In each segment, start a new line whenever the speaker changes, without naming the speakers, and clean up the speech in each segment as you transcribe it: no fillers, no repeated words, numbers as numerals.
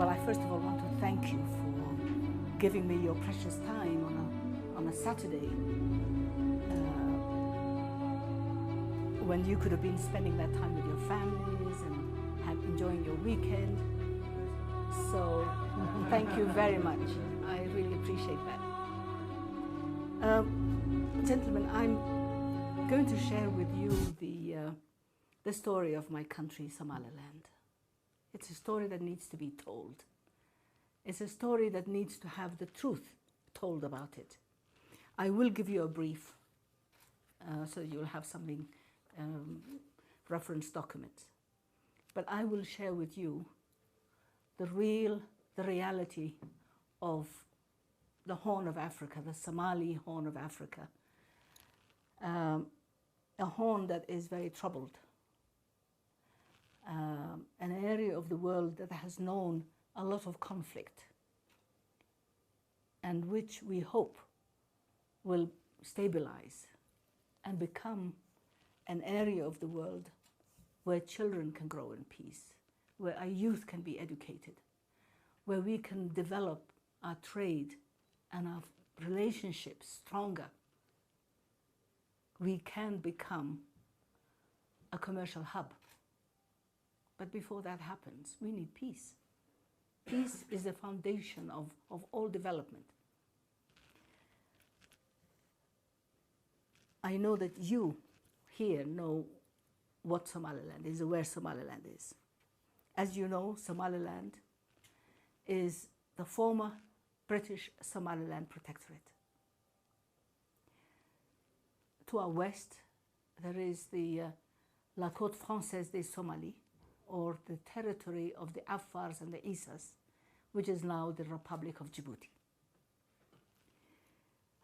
Well, I first of all want to thank you for giving me your precious time on a Saturday when you could have been spending that time with your families and enjoying your weekend. So thank you very much. I really appreciate that. Gentlemen, I'm going to share with you the story of my country, Somaliland. It's a story that needs to be told. It's a story that needs to have the truth told about it. I will give you a brief so you'll have something, reference documents. But I will share with you the reality of the Horn of Africa, the Somali Horn of Africa, a horn that is very troubled, an area of the world that has known a lot of conflict and which we hope will stabilize and become an area of the world where children can grow in peace, where our youth can be educated, where we can develop our trade and our relationships stronger. We can become a commercial hub. But before that happens, we need peace. Peace is the foundation of all development. I know that you here know what Somaliland is, or where Somaliland is. As you know, Somaliland is the former British Somaliland Protectorate. To our west, there is the La Côte Française des Somalis, or the territory of the Afars and the Isas, which is now the Republic of Djibouti.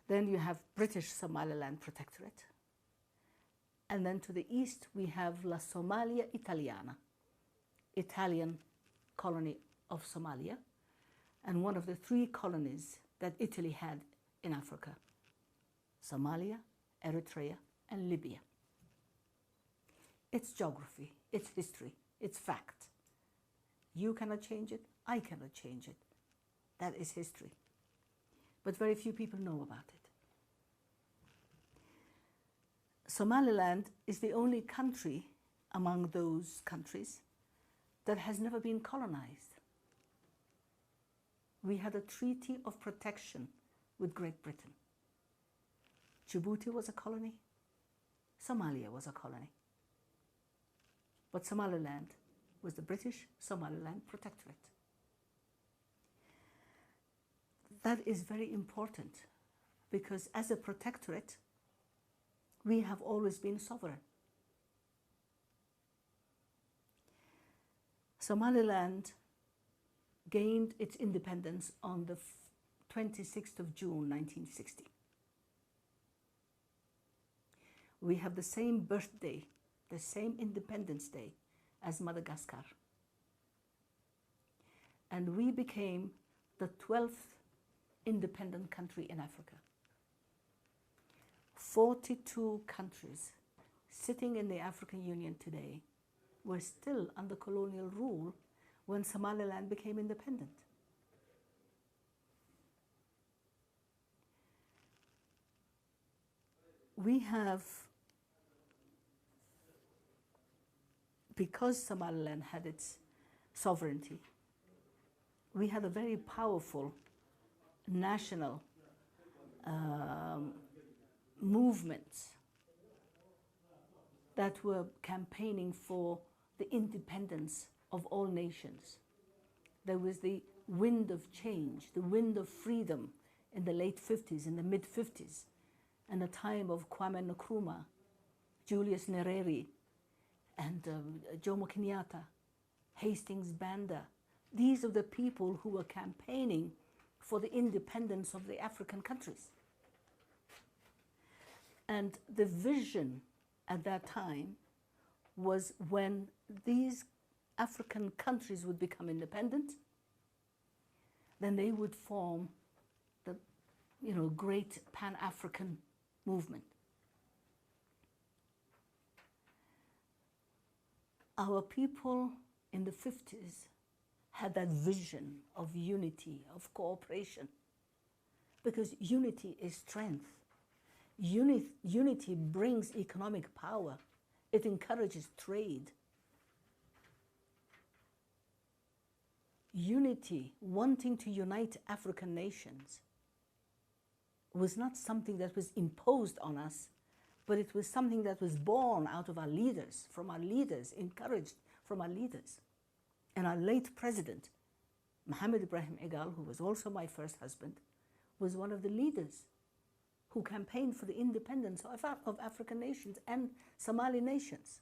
Then you have British Somaliland Protectorate. And then to the east, we have La Somalia Italiana, Italian colony of Somalia, and one of the three colonies that Italy had in Africa: Somalia, Eritrea, and Libya. It's geography, it's history, it's fact. You cannot change it, I cannot change it. That is history. But very few people know about it. Somaliland is the only country among those countries that has never been colonized. We had a treaty of protection with Great Britain. Djibouti was a colony, Somalia was a colony. But Somaliland was the British Somaliland Protectorate. That is very important because as a protectorate, we have always been sovereign. Somaliland gained its independence on the 26th of June, 1960. We have the same birthday, the same Independence Day as Madagascar. And we became the 12th independent country in Africa. 42 countries sitting in the African Union today were still under colonial rule when Somaliland became independent. We have, because Somaliland had its sovereignty, we had a very powerful national movements that were campaigning for the independence of all nations. There was the wind of change, the wind of freedom in the late 50s, in the mid 50s, and the time of Kwame Nkrumah, Julius Nyerere, and Jomo Kenyatta, Hastings Banda. These are the people who were campaigning for the independence of the African countries. And the vision at that time was when these African countries would become independent, then they would form the great Pan-African movement. Our people in the 50s had that vision of unity, of cooperation, because unity is strength. Unity brings economic power. It encourages trade. Unity, wanting to unite African nations, was not something that was imposed on us, but it was something that was born out of our leaders, from our leaders, encouraged from our leaders. And our late president, Mohammed Ibrahim Egal, who was also my first husband, was one of the leaders who campaigned for the independence of African nations and Somali nations.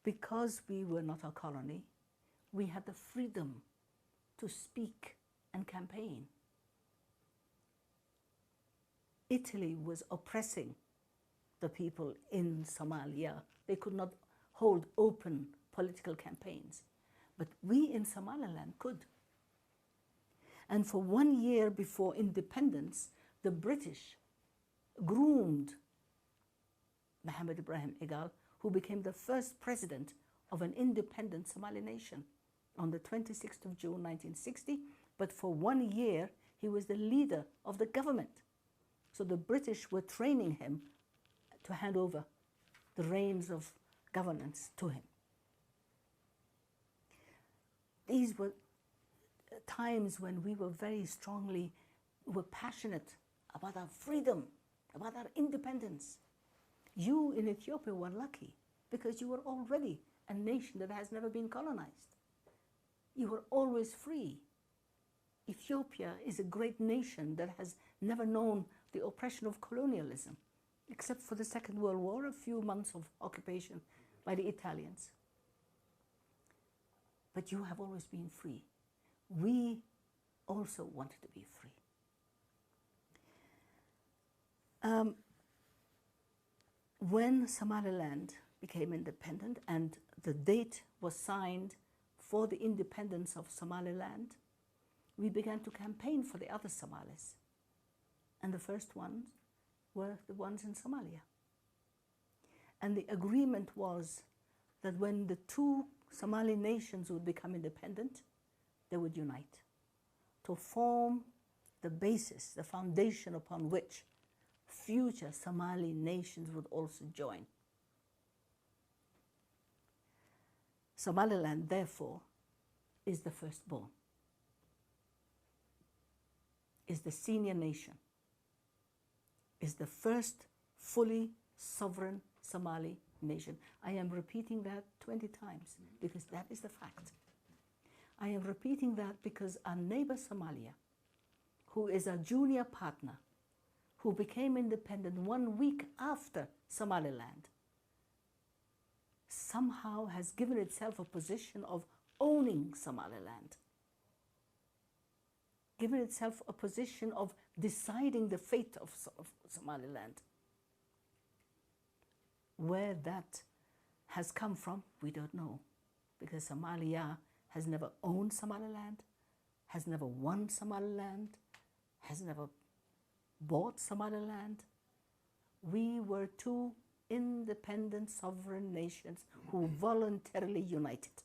Because we were not a colony, we had the freedom to speak and campaign. Italy was oppressing the people in Somalia. They could not hold open political campaigns. But we in Somaliland could. And for 1 year before independence, the British groomed Mohammed Ibrahim Egal, who became the first president of an independent Somali nation on the 26th of June 1960. But for 1 year, he was the leader of the government. So the British were training him to hand over the reins of governance to him. These were times when we were were passionate about our freedom, about our independence. You in Ethiopia were lucky because you were already a nation that has never been colonized. You were always free. Ethiopia is a great nation that has never known the oppression of colonialism, except for the Second World War, a few months of occupation by the Italians. But you have always been free. We also wanted to be free. When Somaliland became independent and the date was signed for the independence of Somaliland, we began to campaign for the other Somalis. And the first ones were the ones in Somalia. And the agreement was that when the two Somali nations would become independent, they would unite to form the basis, the foundation upon which future Somali nations would also join. Somaliland, therefore, is the firstborn, is the senior nation, is the first fully sovereign Somali nation. I am repeating that 20 times because that is the fact. I am repeating that because our neighbor Somalia, who is a junior partner, who became independent 1 week after Somaliland, somehow has given itself a position of owning Somaliland, given itself a position of deciding the fate of Somaliland. Where that has come from, we don't know, because Somalia has never owned Somaliland, has never won Somaliland, has never bought Somaliland. We were two independent sovereign nations who voluntarily united.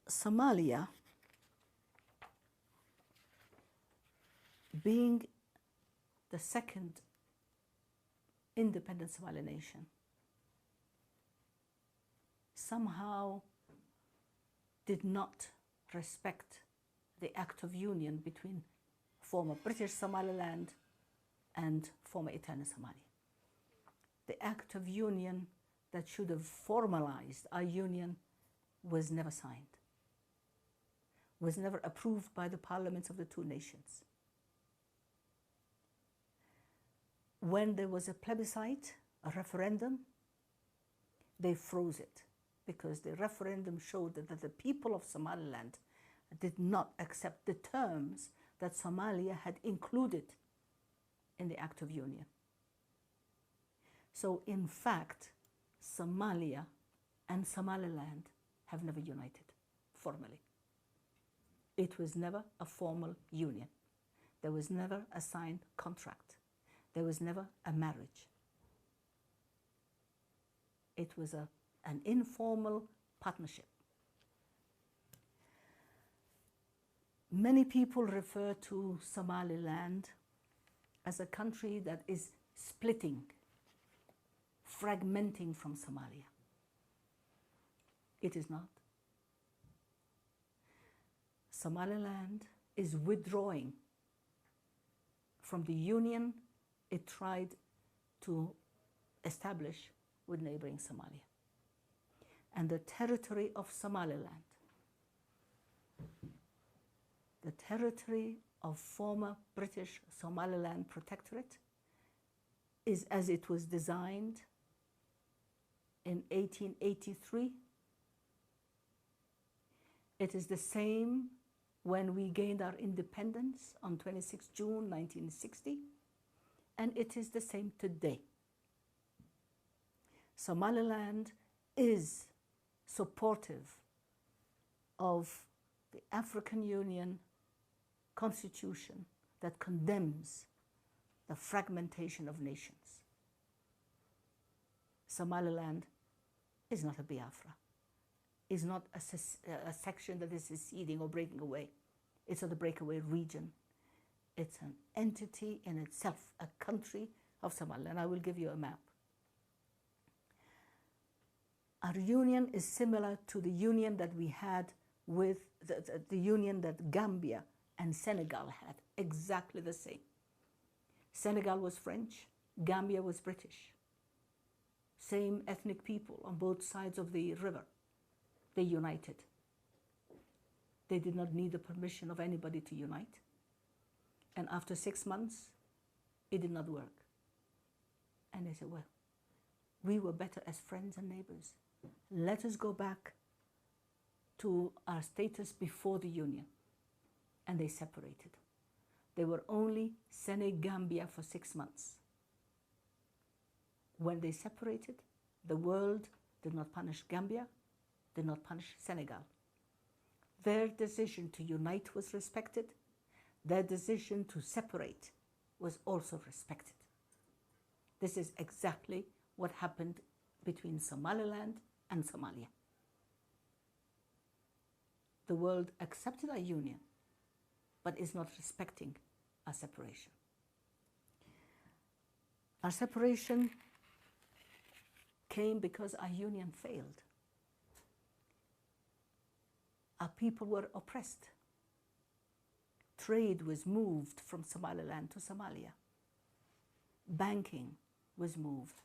Somalia, being the second independent Somali nation, somehow did not respect the Act of Union between former British Somaliland and former Eternal Somalia. The Act of Union that should have formalized our union was never signed, was never approved by the parliaments of the two nations. When there was a plebiscite, a referendum, they froze it because the referendum showed that the people of Somaliland did not accept the terms that Somalia had included in the Act of Union. So in fact, Somalia and Somaliland have never united formally. It was never a formal union. There was never a signed contract. There was never a marriage. It was an informal partnership. Many people refer to Somaliland as a country that is splitting, fragmenting from Somalia. It is not. Somaliland is withdrawing from the union it tried to establish with neighboring Somalia. And the territory of Somaliland, the territory of former British Somaliland Protectorate, is as it was designed in 1883. It is the same when we gained our independence on 26 June 1960, and it is the same today. Somaliland is supportive of the African Union Constitution that condemns the fragmentation of nations. Somaliland is not a Biafra. Is not a section that is seceding or breaking away. It's not a breakaway region. It's an entity in itself, a country of Somaliland. I will give you a map. Our union is similar to the union that we had with the union that Gambia and Senegal had, exactly the same. Senegal was French, Gambia was British. Same ethnic people on both sides of the river. They united. They did not need the permission of anybody to unite. And after 6 months, it did not work. And they said, well, we were better as friends and neighbors. Let us go back to our status before the union. And they separated. They were only Senegambia for 6 months. When they separated, the world did not punish Gambia, did not punish Senegal. Their decision to unite was respected. Their decision to separate was also respected. This is exactly what happened between Somaliland and Somalia. The world accepted our union, but is not respecting our separation. Our separation came because our union failed. Our people were oppressed. Trade was moved from Somaliland to Somalia. Banking was moved.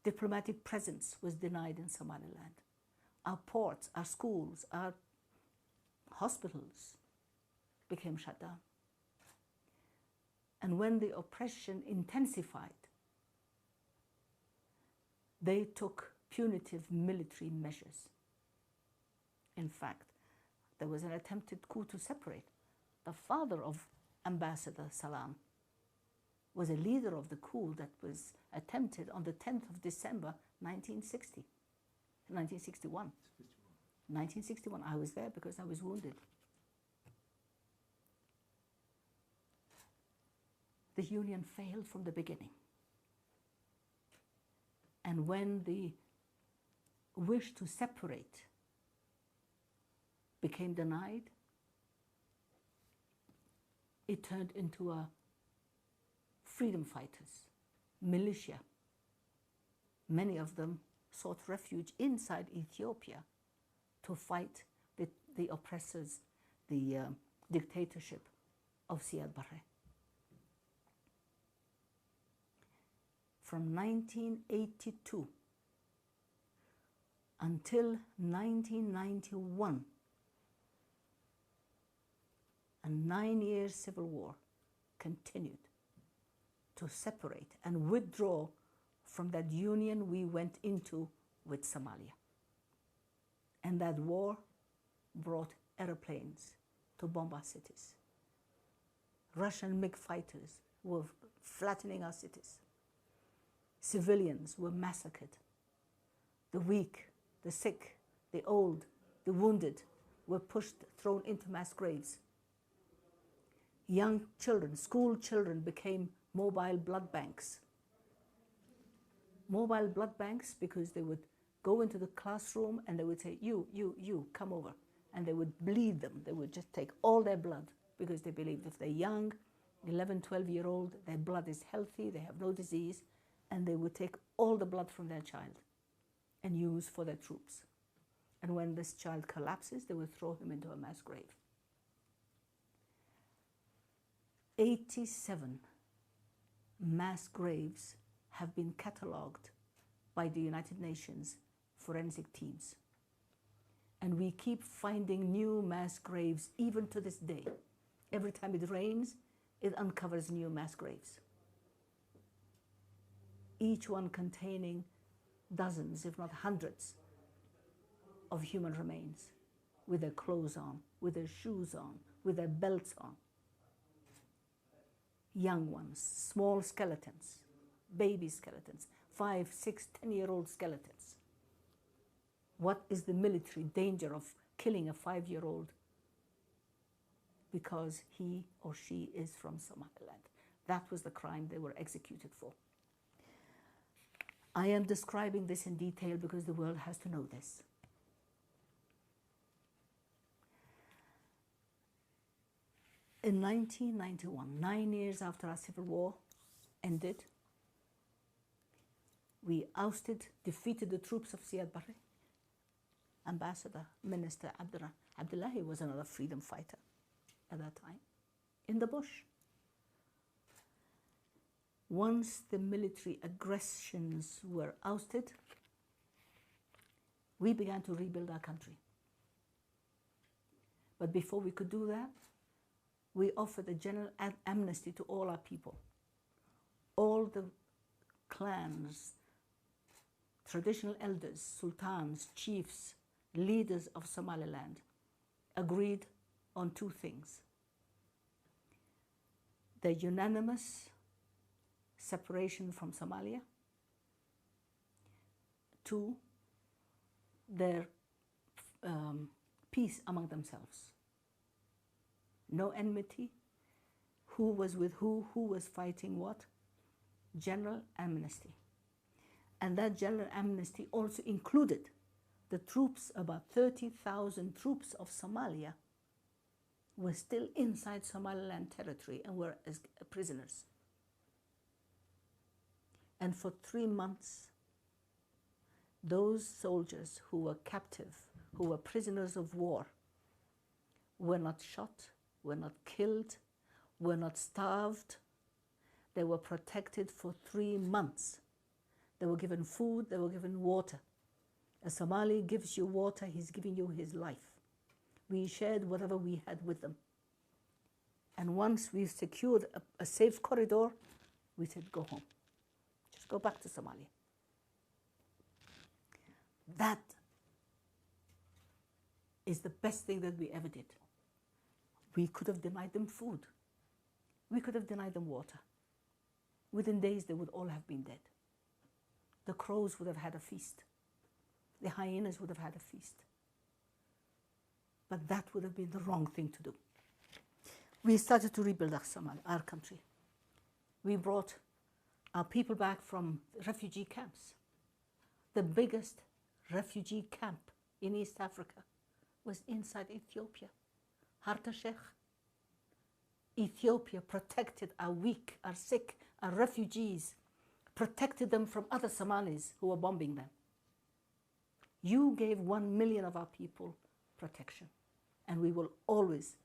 Diplomatic presence was denied in Somaliland. Our ports, our schools, our hospitals became shut down. And when the oppression intensified, they took punitive military measures. In fact, there was an attempted coup to separate. The father of Ambassador Salam was a leader of the coup that was attempted on the 10th of December 1961. 1961. I was there because I was wounded. The union failed from the beginning. And when the wish to separate became denied, it turned into a freedom fighters, militia. Many of them sought refuge inside Ethiopia to fight the oppressors, the dictatorship of Siad Barre. From 1982 until 1991, a 9-year civil war continued to separate and withdraw from that union we went into with Somalia. And that war brought airplanes to bomb our cities. Russian MiG fighters were flattening our cities. Civilians were massacred. The weak, the sick, the old, the wounded were thrown into mass graves. Young children, school children, became mobile blood banks. Mobile blood banks because they would go into the classroom and they would say, you, come over. And they would bleed them. They would just take all their blood because they believed if they're young, 11, 12-year-old, their blood is healthy, they have no disease, and they would take all the blood from their child and use for their troops. And when this child collapses, they would throw him into a mass grave. 87 mass graves have been catalogued by the United Nations forensic teams. And we keep finding new mass graves even to this day. Every time it rains, it uncovers new mass graves. Each one containing dozens, if not hundreds, of human remains, with their clothes on, with their shoes on, with their belts on. Young ones, small skeletons, baby skeletons, 5, 6, 10-year-old skeletons. What is the military danger of killing a 5-year-old because he or she is from Somaliland? That was the crime they were executed for. I am describing this in detail because the world has to know this. In 1991, 9 years after our civil war ended, we defeated the troops of Siad Barre. Ambassador, Minister Abdullahi was another freedom fighter at that time, in the bush. Once the military aggressions were ousted, we began to rebuild our country. But before we could do that, we offered a general amnesty to all our people. All the clans, traditional elders, sultans, chiefs, leaders of Somaliland agreed on 2 things: the unanimous separation from Somalia, 2, their peace among themselves. No enmity, who was with who was fighting what, general amnesty. And that general amnesty also included the troops, about 30,000 troops of Somalia were still inside Somaliland territory and were as prisoners. And for 3 months, those soldiers who were captive, who were prisoners of war, were not shot, were not killed, were not starved. They were protected for 3 months. They were given food, they were given water. A Somali gives you water, he's giving you his life. We shared whatever we had with them. And once we secured a safe corridor, we said, go home. Just go back to Somalia. That is the best thing that we ever did. We could have denied them food. We could have denied them water. Within days, they would all have been dead. The crows would have had a feast. The hyenas would have had a feast. But that would have been the wrong thing to do. We started to rebuild our country. We brought our people back from refugee camps. The biggest refugee camp in East Africa was inside Ethiopia, Harta Sheikh. Ethiopia protected our weak, our sick, our refugees, protected them from other Somalis who were bombing them. You gave 1 million of our people protection, and we will always,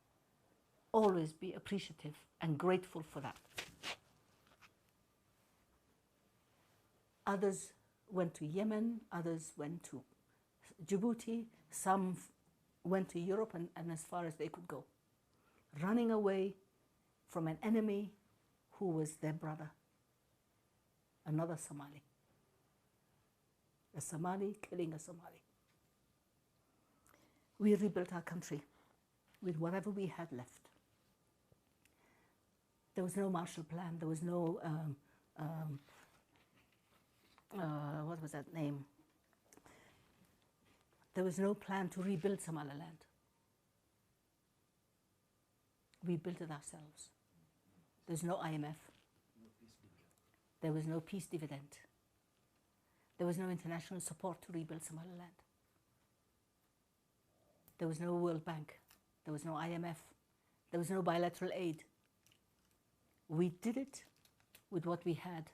always be appreciative and grateful for that. Others went to Yemen, others went to Djibouti, some went to Europe and as far as they could go, running away from an enemy who was their brother, another Somali. A Somali killing a Somali. We rebuilt our country with whatever we had left. There was no Marshall Plan, there was no, what was that name? There was no plan to rebuild Somaliland. We built it ourselves. There's no IMF. There was no peace dividend. There was no international support to rebuild Somaliland. There was no World Bank. There was no IMF. There was no bilateral aid. We did it with what we had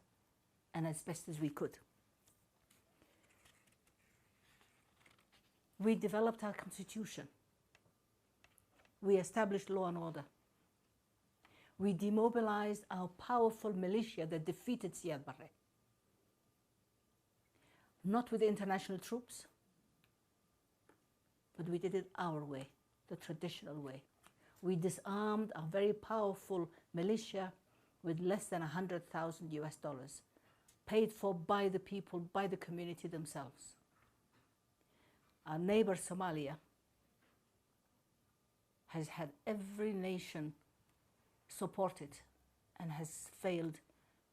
and as best as we could. We developed our constitution. We established law and order. We demobilized our powerful militia that defeated Siad Barre. Not with international troops, but we did it our way, the traditional way. We disarmed a very powerful militia with less than $100,000, paid for by the people, by the community themselves. Our neighbor Somalia has had every nation support it and has failed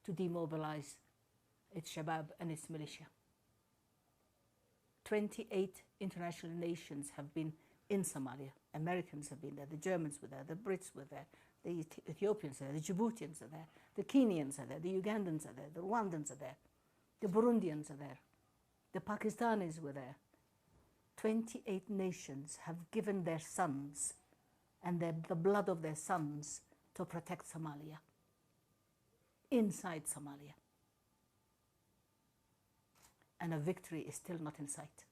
to demobilize its Shabab and its militia. 28 international nations have been in Somalia. Americans have been there, the Germans were there, the Brits were there, the Ethiopians are there, the Djiboutians are there, the Kenyans are there, the Ugandans are there, the Rwandans are there, the Burundians are there, the Pakistanis were there. 28 nations have given their sons and the blood of their sons to protect Somalia, inside Somalia. And a victory is still not in sight.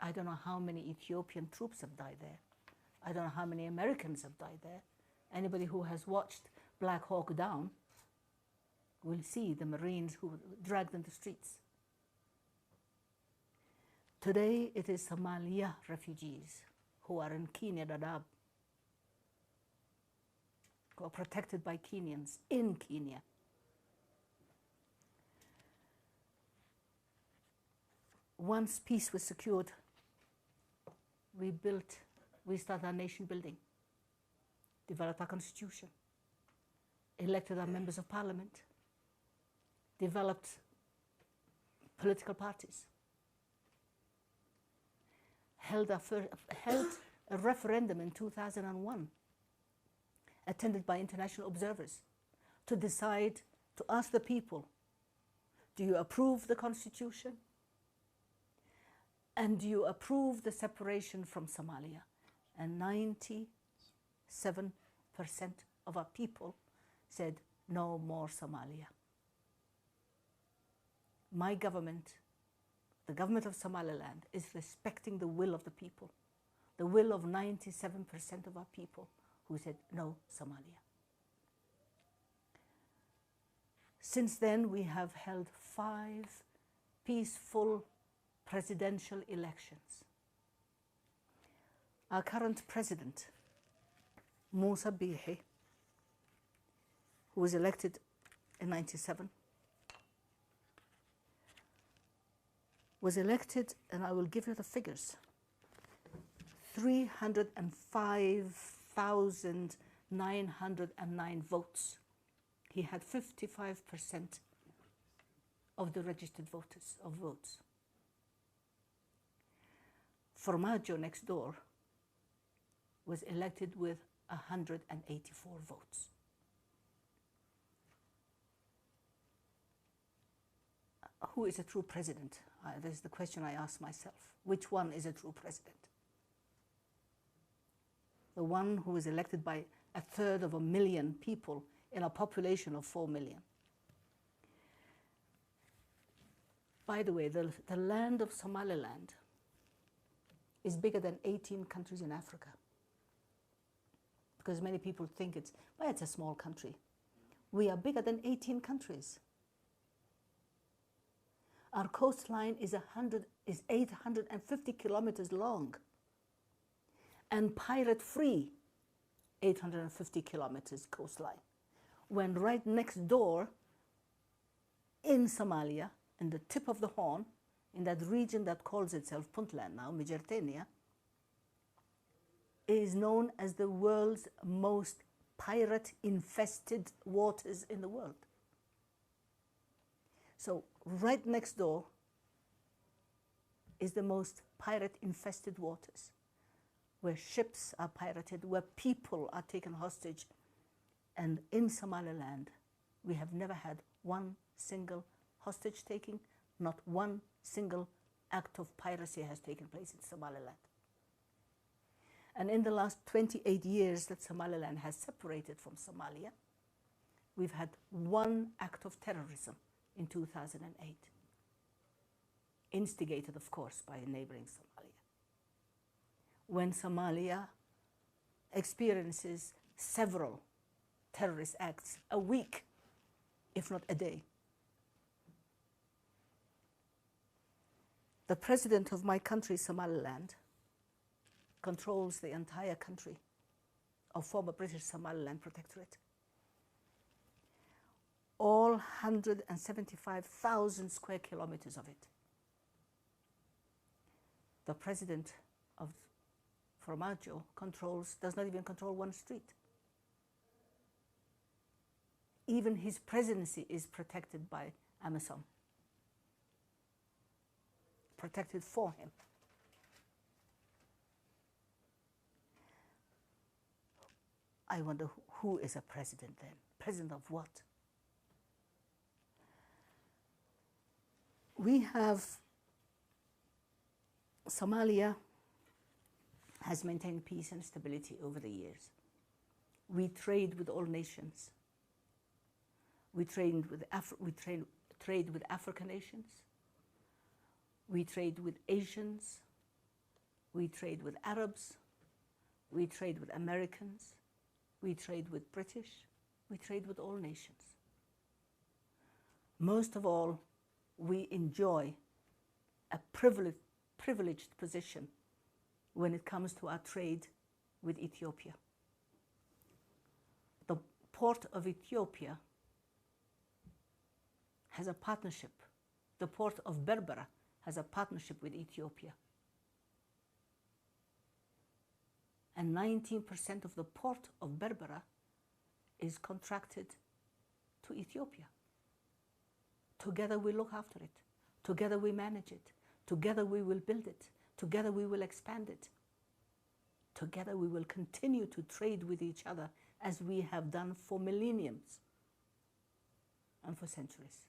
I don't know how many Ethiopian troops have died there. I don't know how many Americans have died there. Anybody who has watched Black Hawk Down will see the Marines who were dragged in the streets. Today it is Somalia refugees who are in Kenya, Dadaab, who are protected by Kenyans in Kenya. Once peace was secured, we started our nation building, developed our constitution, elected our members of parliament, developed political parties, held a referendum in 2001, attended by international observers, to decide, to ask the people, do you approve the constitution? And do you approve the separation from Somalia? And 97% of our people said, no more Somalia. My government, the government of Somaliland, is respecting the will of the people, the will of 97% of our people who said, no Somalia. Since then, we have held 5 peaceful presidential elections. Our current president, Musa Bihi, who was elected in '97, was elected, and I will give you the figures, 305,909 votes. He had 55% of the registered votes. Formaggio next door was elected with 184 votes. Who is a true president? This is the question I ask myself. Which one is a true president? The one who is elected by 1/3 of a million people in a population of 4 million. By the way, the land of Somaliland is bigger than 18 countries in Africa. Because many people think it's a small country. We are bigger than 18 countries. Our coastline is 850 kilometers long and pirate-free 850 kilometers coastline. When right next door in Somalia, in the tip of the Horn, in that region that calls itself Puntland now, Mijertenia, is known as the world's most pirate-infested waters in the world. So right next door is the most pirate-infested waters, where ships are pirated, where people are taken hostage. And in Somaliland, we have never had one single hostage taking, Not one single act of piracy has taken place in Somaliland. And in the last 28 years that Somaliland has separated from Somalia, we've had one act of terrorism in 2008, instigated, of course, by neighboring Somalia. When Somalia experiences several terrorist acts a week, if not a day. The president of my country, Somaliland, controls the entire country of former British Somaliland Protectorate. All 175,000 square kilometers of it. The president of Formaggio does not even control one street. Even his presidency is protected by Amazon. Protected for him. I wonder who is a president then? President of what? We have Somalia has maintained peace and stability over the years. We trade with all nations. We trade with African nations. We trade with Asians. We trade with Arabs. We trade with Americans. We trade with British. We trade with all nations. Most of all, we enjoy a privileged position when it comes to our trade with Ethiopia. The port of Ethiopia has a partnership. The port of Berbera has a partnership with Ethiopia. And 19% of the port of Berbera is contracted to Ethiopia. Together we look after it. Together we manage it. Together we will build it. Together we will expand it. Together we will continue to trade with each other as we have done for millenniums and for centuries.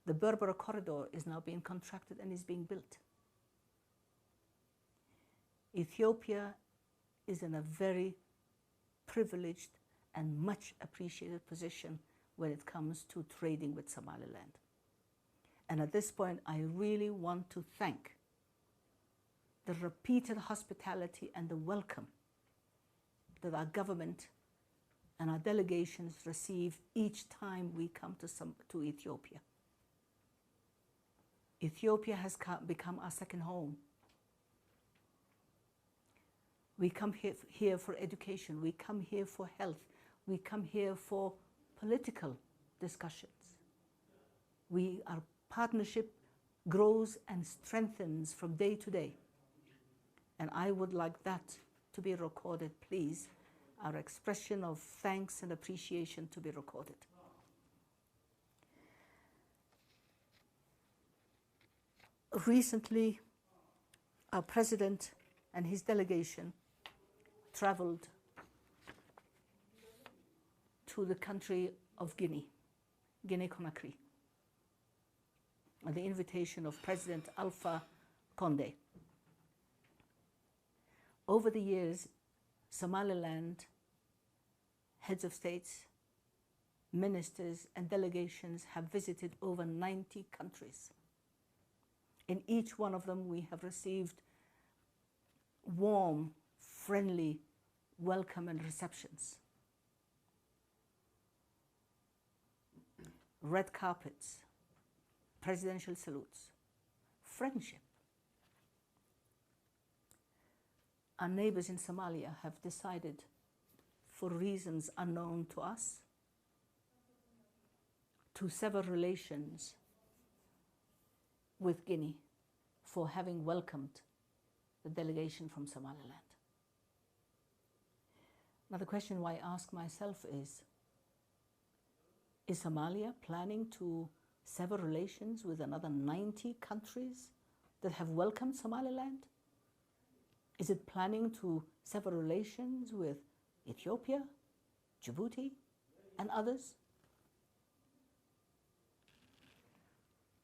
The Berbera corridor is now being contracted and is being built. Ethiopia is in a very privileged and much appreciated position when it comes to trading with Somaliland. And at this point, I really want to thank the repeated hospitality and the welcome that our government and our delegations receive each time we come to Ethiopia. Ethiopia has become our second home. We come here for education. We come here for health. We come here for political discussions. Our partnership grows and strengthens from day to day. And I would like that to be recorded, please. Our expression of thanks and appreciation to be recorded. Recently, our president and his delegation traveled to the country of Guinea Conakry, at the invitation of President Alpha Condé. Over the years, Somaliland heads of states, ministers, and delegations have visited over 90 countries. In each one of them, we have received warm, friendly welcome and receptions. Red carpets, presidential salutes, friendship. Our neighbors in Somalia have decided, for reasons unknown to us, to sever relations with Guinea for having welcomed the delegation from Somaliland. Now the question I ask myself is Somalia planning to sever relations with another 90 countries that have welcomed Somaliland? Is it planning to sever relations with Ethiopia, Djibouti, and others?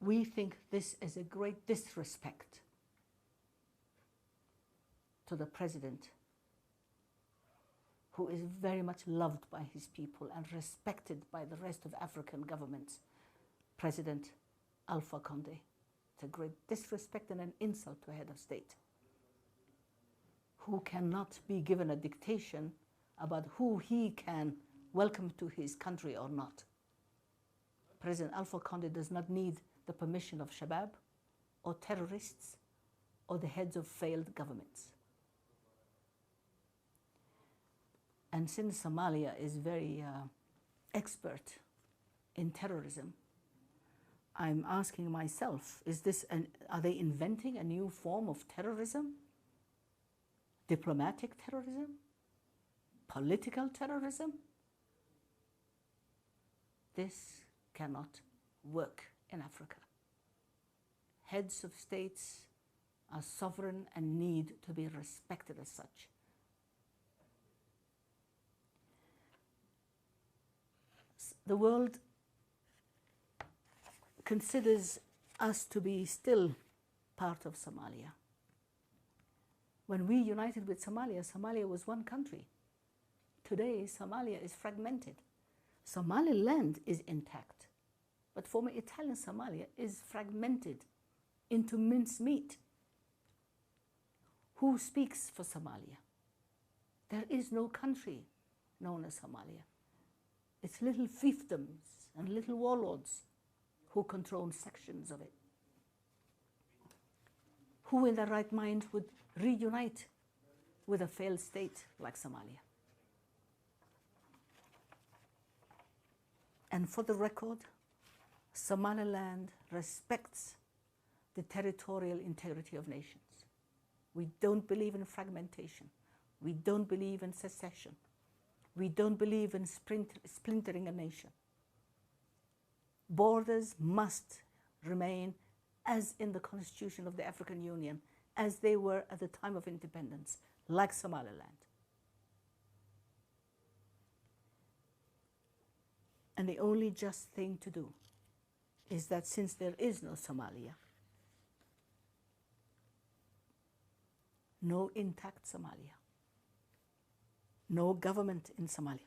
We think this is a great disrespect to the president, who is very much loved by his people and respected by the rest of African governments, President Alpha Conde. It's a great disrespect and an insult to a head of state who cannot be given a dictation about who he can welcome to his country or not. President Alpha Conde does not need the permission of Shabab or terrorists or the heads of failed governments. And since Somalia is very expert in terrorism, I'm asking myself, are they inventing a new form of terrorism? Diplomatic terrorism? Political terrorism? This cannot work in Africa. Heads of states are sovereign and need to be respected as such. The world considers us to be still part of Somalia. When we united with Somalia, Somalia was one country. Today, Somalia is fragmented. Somaliland is intact, but former Italian Somalia is fragmented into mincemeat. Who speaks for Somalia? There is no country known as Somalia. It's little fiefdoms and little warlords who control sections of it. Who in their right mind would reunite with a failed state like Somalia? And for the record, Somaliland respects the territorial integrity of nations. We don't believe in fragmentation. We don't believe in secession. We don't believe in splintering a nation. Borders must remain as in the Constitution of the African Union, as they were at the time of independence, like Somaliland. And the only just thing to do is that since there is no Somalia, no intact Somalia, no government in Somalia,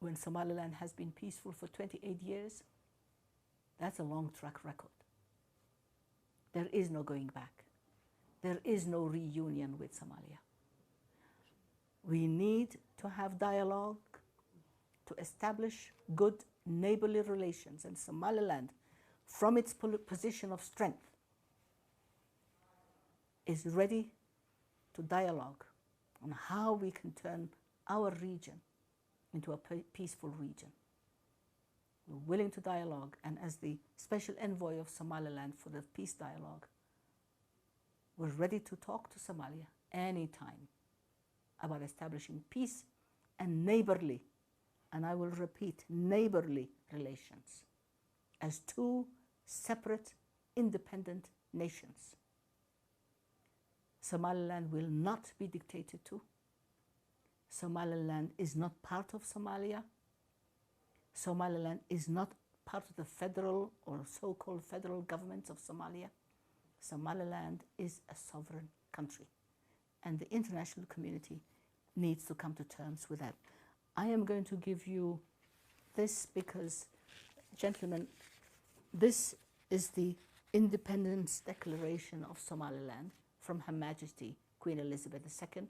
when Somaliland has been peaceful for 28 years, that's a long track record. There is no going back. There is no reunion with Somalia. We need to have dialogue to establish good neighborly relations, and Somaliland, from its position of strength, is ready to dialogue on how we can turn our region into a peaceful region. We're willing to dialogue, and as the special envoy of Somaliland for the peace dialogue, we're ready to talk to Somalia anytime about establishing peace and neighborly, and I will repeat, neighborly relations as two separate, independent nations. Somaliland will not be dictated to. Somaliland is not part of Somalia. Somaliland is not part of the federal or so-called federal government of Somalia. Somaliland is a sovereign country, and the international community needs to come to terms with that. I am going to give you this because, gentlemen, this is the Independence Declaration of Somaliland from Her Majesty Queen Elizabeth II,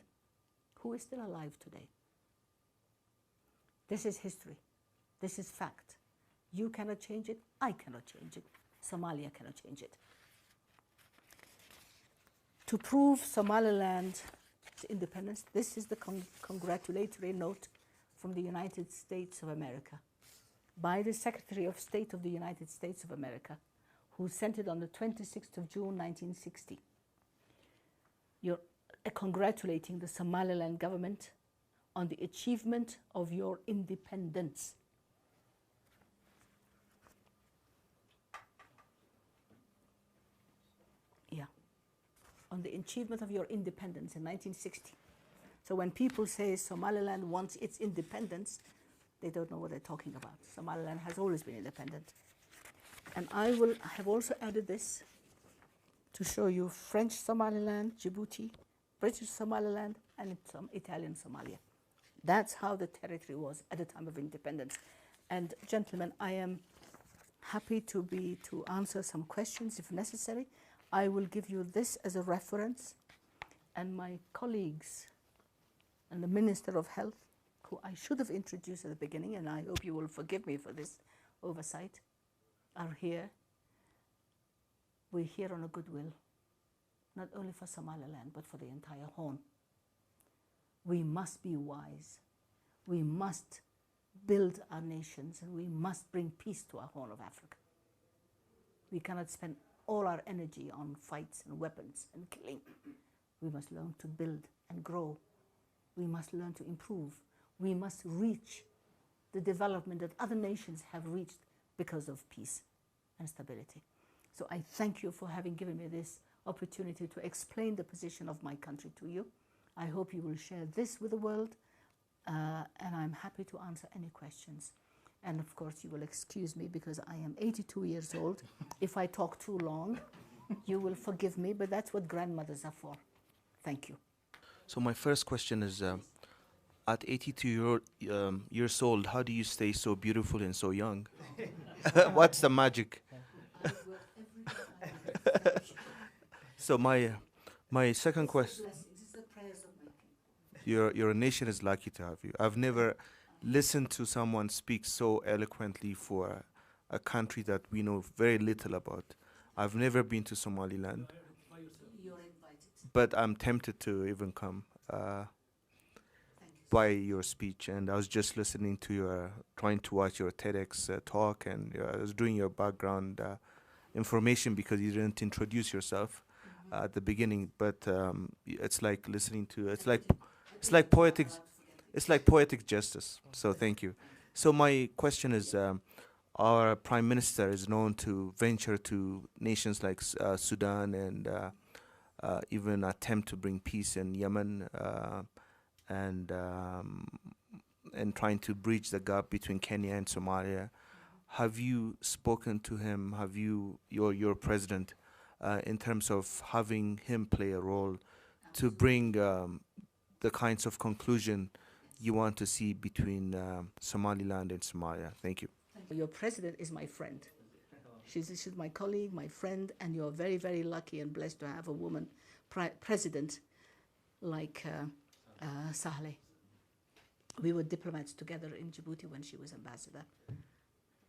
who is still alive today. This is history. This is fact. You cannot change it. I cannot change it. Somalia cannot change it. To prove Somaliland's independence, this is the congratulatory note from the United States of America by the Secretary of State of the United States of America, who sent it on the 26th of June, 1960. You're congratulating the Somaliland government on the achievement of your independence. Yeah, on the achievement of your independence in 1960. So when people say Somaliland wants its independence, they don't know what they're talking about. Somaliland has always been independent. And I will have also added this to show you French Somaliland, Djibouti, British Somaliland, and some Italian Somalia. That's how the territory was at the time of independence. And gentlemen, I am happy to answer some questions if necessary. I will give you this as a reference, and my colleagues and the Minister of Health, who I should have introduced at the beginning, and I hope you will forgive me for this oversight, are here. We're here on a goodwill, not only for Somaliland, but for the entire Horn. We must be wise. We must build our nations, and we must bring peace to our Horn of Africa. We cannot spend all our energy on fights and weapons and killing. We must learn to build and grow. We must learn to improve. We must reach the development that other nations have reached because of peace and stability. So I thank you for having given me this opportunity to explain the position of my country to you. I hope you will share this with the world, and I'm happy to answer any questions. And of course, you will excuse me because I am 82 years old. If I talk too long, you will forgive me, but that's what grandmothers are for. Thank you.
So my first question is, at 82 years old, how do you stay so beautiful and so young? What's the magic? So my second question, your nation is lucky to have you. I've never listened to someone speak so eloquently for a country that we know very little about. I've never been to Somaliland, but I'm tempted to even come by your speech. And I was just listening to trying to watch your TEDx talk, and I was doing your background information because you didn't introduce yourself at the beginning. But it's like listening to it's like poetic justice. So thank you. So my question is, our Prime Minister is known to venture to nations like Sudan and even attempt to bring peace in Yemen, and trying to bridge the gap between Kenya and Somalia. Have you spoken to him? Have you, your president, in terms of having him play a role to bring the kinds of conclusion you want to see between Somaliland and Somalia? Thank you.
Your president is my friend. She's my colleague, my friend, and you're very, very lucky and blessed to have a woman president like Sahle. We were diplomats together in Djibouti when she was ambassador.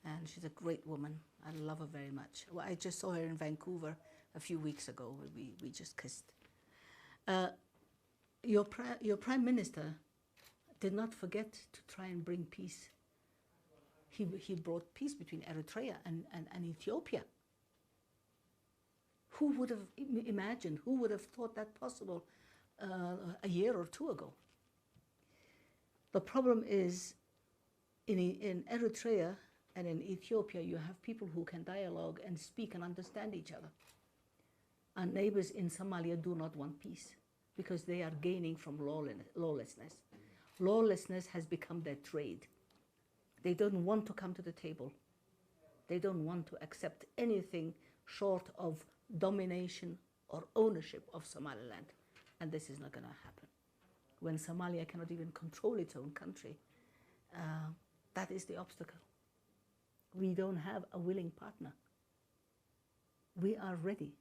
And she's a great woman. I love her very much. Well, I just saw her in Vancouver a few weeks ago. We just kissed. Your prime minister did not forget to try and bring peace. He brought peace between Eritrea and Ethiopia. Who would have imagined, who would have thought that possible a year or two ago? The problem is in Eritrea and in Ethiopia, you have people who can dialogue and speak and understand each other. Our neighbors in Somalia do not want peace because they are gaining from lawlessness. Lawlessness has become their trade. They don't want to come to the table. They don't want to accept anything short of domination or ownership of Somaliland. And this is not going to happen. When Somalia cannot even control its own country, that is the obstacle. We don't have a willing partner. We are ready.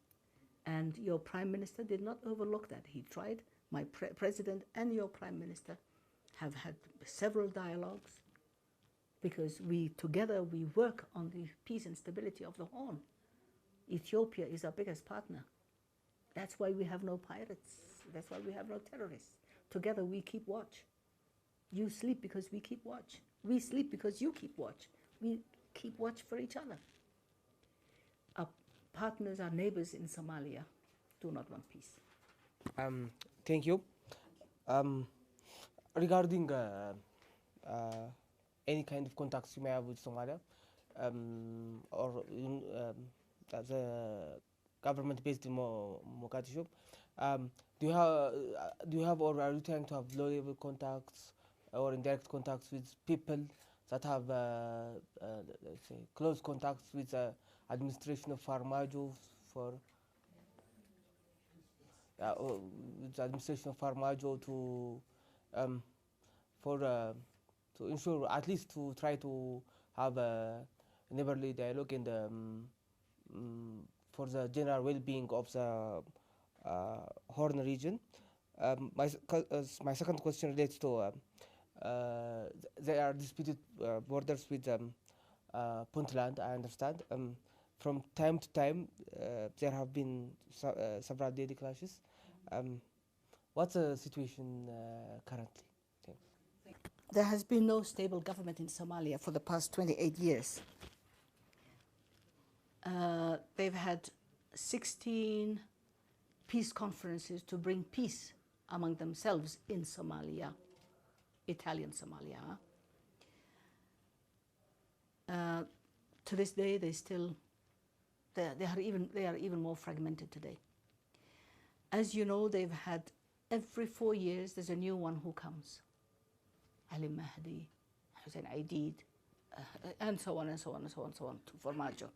And your prime minister did not overlook that. He tried. My president and your prime minister have had several dialogues because together we work on the peace and stability of the Horn. Ethiopia is our biggest partner. That's why we have no pirates. That's why we have no terrorists. Together we keep watch. You sleep because we keep watch. We sleep because you keep watch. We keep watch for each other. Our partners, our neighbors in Somalia do not want peace.
Thank you. Regarding any kind of contacts you may have with Somalia, or the government based in Mogadishu, do you have or are you trying to have low-level contacts or indirect contacts with people that have let's say close contacts with the administration of Farmajo for with the administration of Farmajo to ensure, at least to try to have a neighborly dialogue and for the general well-being of the Horn region. My second question relates to there are disputed borders with Puntland, I understand. From time to time, there have been several daily clashes. What's the situation currently?
There has been no stable government in Somalia for the past 28 years. They've had 16 peace conferences to bring peace among themselves in Somalia, Italian Somalia. To this day, they are even more fragmented today. As you know, they've had every 4 years there's a new one who comes. Ali Mahdi, Hussein Aidid, and so on and so on and so on and so on to Farmajo.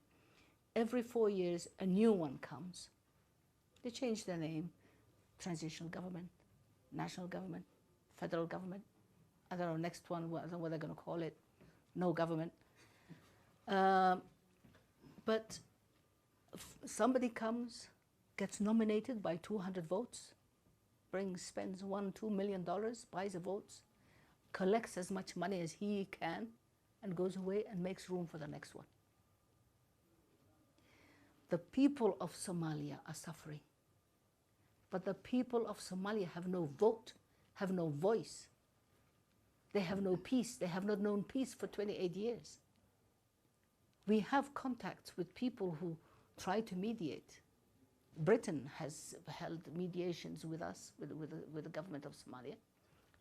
Every 4 years a new one comes. They change their name: transitional government, national government, federal government. I don't know, next one, I don't know what they're going to call it. No government. But somebody comes, gets nominated by 200 votes, spends $1-2 million, buys the votes, collects as much money as he can, and goes away and makes room for the next one. The people of Somalia are suffering. But the people of Somalia have no vote, have no voice. They have no peace. They have not known peace for 28 years. We have contacts with people who try to mediate. Britain has held mediations with us, with the government of Somalia.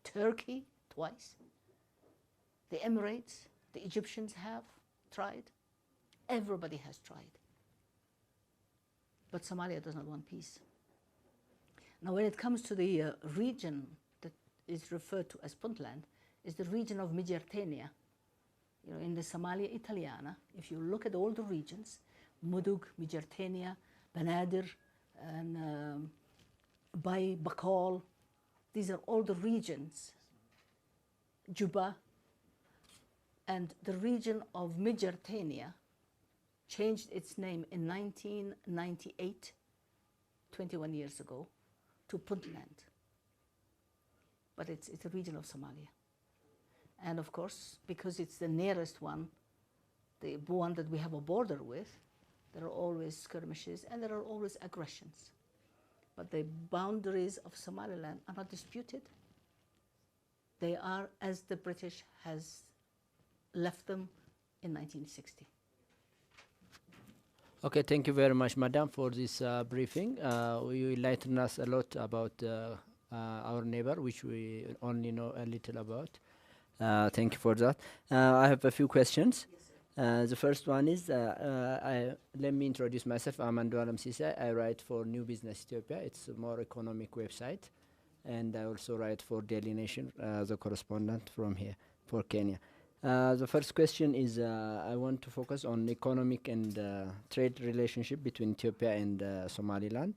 Turkey, twice. The Emirates, the Egyptians have tried. Everybody has tried. But Somalia does not want peace. Now, when it comes to the region that is referred to as Puntland, is the region of Migertenia. You know, in the Somalia Italiana, if you look at all the regions, Mudug, Migertenia, Banadir, and Bay, Bakal, these are all the regions, Juba, and the region of Migertenia changed its name in 1998, 21 years ago, to Puntland. But it's a region of Somalia. And of course, because it's the nearest one, the one that we have a border with, there are always skirmishes and there are always aggressions. But the boundaries of Somaliland are not disputed. They are as the British has left them in 1960.
Okay, thank you very much, Madam, for this briefing. You enlightened us a lot about our neighbor, which we only know a little about. Thank you for that. I have a few questions. The first one is, let me introduce myself. I'm Andualam Sisa. I write for New Business Ethiopia. It's a more economic website. And I also write for Daily Nation, the correspondent from here for Kenya. The first question is, I want to focus on economic and trade relationship between Ethiopia and Somaliland.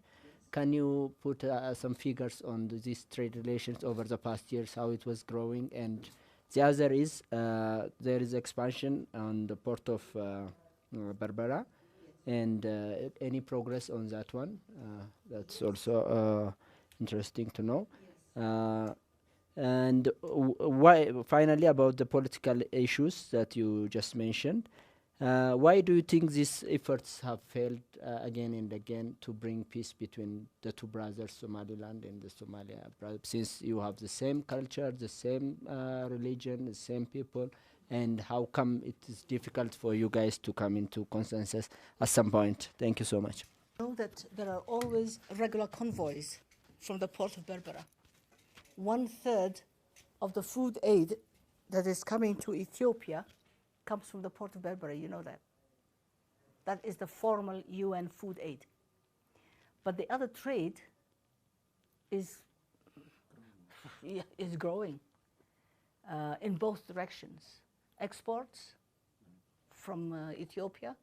Can you put some figures on these trade relations over the past years, how it was growing? And the other is, there is expansion on the port of Berbera, and any progress on that one? That's also interesting to know. And why, finally, about the political issues that you just mentioned, why do you think these efforts have failed again and again to bring peace between the two brothers, Somaliland and the Somalia, since you have the same culture, the same religion, the same people, and how come it is difficult for you guys to come into consensus at some point? Thank you so much.
You know that there are always regular convoys from the port of Berbera. 1/3 of the food aid that is coming to Ethiopia comes from the port of Berbera, you know that. That is the formal UN food aid. But the other trade is growing in both directions. exports from Ethiopia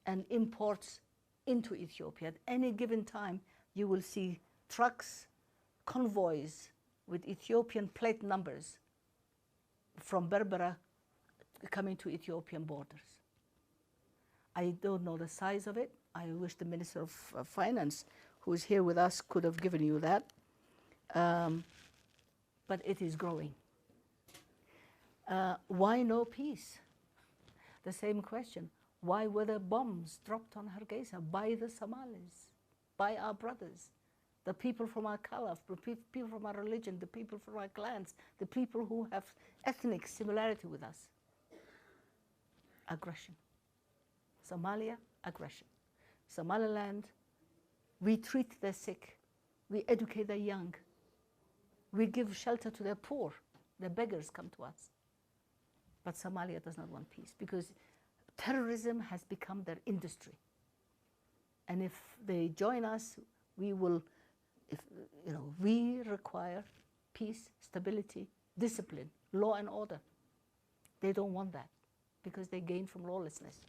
and imports into Ethiopia. At any given time, you will see trucks, convoys with Ethiopian plate numbers from Berbera coming to Ethiopian borders. I don't know the size of it. I wish the Minister of Finance, who is here with us, could have given you that. But it is growing. Why no peace? The same question. Why were there bombs dropped on Hargeisa by the Somalis, by our brothers, the people from our color, the people from our religion, the people from our clans, the people who have ethnic similarity with us? Aggression. Somalia, aggression. Somaliland, we treat the sick, we educate the young, we give shelter to the poor, the beggars come to us. But Somalia does not want peace because terrorism has become their industry. And if they join us, we will, we require peace, stability, discipline, law and order. They don't want that because they gain from lawlessness.